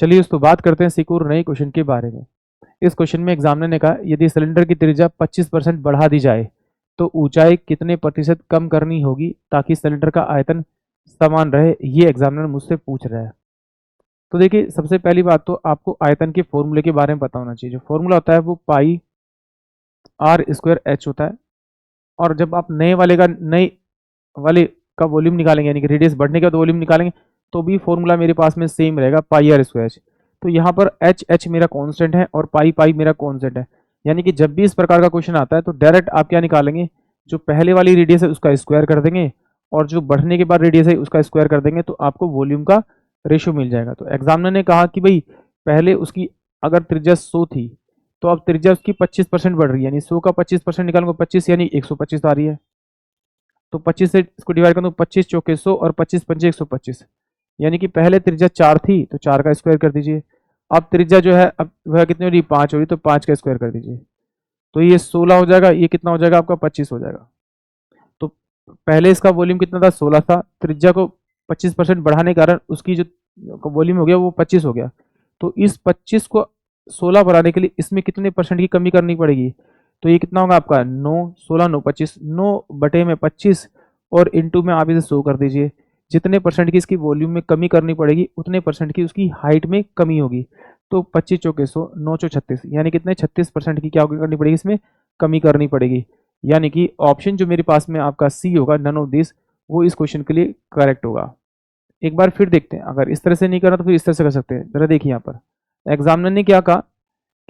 चलिए दोस्तों बात करते हैं सिक्योर नए क्वेश्चन के बारे में। इस क्वेश्चन में एग्जामिनर ने कहा यदि सिलेंडर की त्रिज्या 25% बढ़ा दी जाए तो ऊंचाई कितने प्रतिशत कम करनी होगी ताकि सिलेंडर का आयतन समान रहे, ये एग्जामिनर मुझसे पूछ रहा है। तो देखिए सबसे पहली बात तो आपको आयतन के फॉर्मूले के बारे में पता होना चाहिए। जो फॉर्मूला होता है वो पाई आर स्क्वायर एच होता है। और जब आप नए वाले का वॉल्यूम निकालेंगे यानी कि रेडियस बढ़ने के बाद वॉल्यूम निकालेंगे तो भी फॉर्मूला मेरे पास में सेम रहेगा, पाई आर स्क्वायर एच। तो यहाँ पर एच एच मेरा कांस्टेंट है और पाई पाई मेरा कांस्टेंट है। यानी कि जब भी इस प्रकार का क्वेश्चन आता है तो डायरेक्ट आप क्या निकालेंगे, जो पहले वाली रेडियस है उसका स्क्वायर कर देंगे और जो बढ़ने के बाद रेडियस है उसका स्क्वायर कर देंगे, तो आपको वॉल्यूम का रेशियो मिल जाएगा। तो एग्जामिनर ने कहा कि भाई पहले उसकी अगर त्रिज्या 100 थी तो अब त्रिज्या उसकी 25% बढ़ रही है, यानी 100 का 25% निकालूंगा 25 यानी 125 आ रही है। तो 25 से इसको डिवाइड कर दूं, 25 चौके 100 और 25 पंजे 125, यानी कि पहले त्रिज्या 4 थी तो 4 का स्क्वायर कर दीजिए। अब त्रिज्या जो है अब वह कितनी हो रही है, 5 हो रही, तो 5 का स्क्वायर कर दीजिए। तो ये 16 हो जाएगा, ये कितना हो जाएगा आपका 25 हो जाएगा। तो पहले इसका वॉल्यूम कितना था, 16 था, त्रिज्या को 25% बढ़ाने के कारण उसकी जो वॉल्यूम हो गया वो 25 हो गया। तो इस 25 को 16 बढ़ाने के लिए इसमें कितने परसेंट की कमी करनी पड़ेगी, तो ये कितना होगा आपका 9, 16 9 25, 9 बटे में 25 और इनटू में आप इसे 100 कर दीजिए। जितने परसेंट की इसकी वॉल्यूम में कमी करनी पड़ेगी उतने परसेंट की उसकी हाइट में कमी होगी। तो 25 चौके 100, 9 चौ 36, यानी कितने 36% की क्या करनी पड़ेगी, इसमें कमी करनी पड़ेगी। यानी कि ऑप्शन जो मेरे पास में आपका सी होगा, नन ऑफ दिस, वो इस क्वेश्चन के लिए करेक्ट होगा। एक बार फिर देखते हैं, अगर इस तरह से नहीं करना तो फिर इस तरह से कर सकते हैं। जरा देखिए यहाँ पर एग्जामिनर ने क्या कहा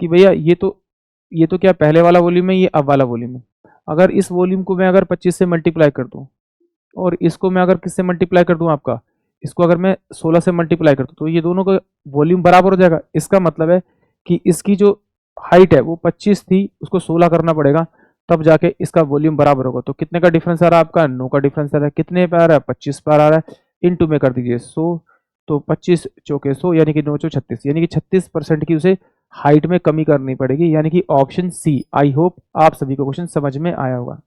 कि भैया ये तो क्या पहले वाला वॉल्यूम है, ये अब वाला वॉल्यूम है। अगर इस वॉल्यूम को मैं अगर 25 से मल्टीप्लाई कर दूं और इसको मैं अगर किससे मल्टीप्लाई कर दूं, आपका इसको अगर मैं 16 से मल्टीप्लाई कर दूं, तो ये दोनों का वॉल्यूम बराबर हो जाएगा। इसका मतलब है कि इसकी जो हाइट है वो 25 थी, उसको 16 करना पड़ेगा तब जाके इसका वॉल्यूम बराबर होगा। तो कितने का डिफरेंस आ रहा है आपका, 9 का डिफरेंस आ रहा है। कितने पे आ रहा है, 25 पर आ रहा है। इनटू में कर दीजिए 100, तो 25 चौके 100 यानी कि 9 चौ 36, यानी कि 36% की उसे हाइट में कमी करनी पड़ेगी। यानी कि ऑप्शन सी। आई होप आप सभी को क्वेश्चन समझ में आया होगा।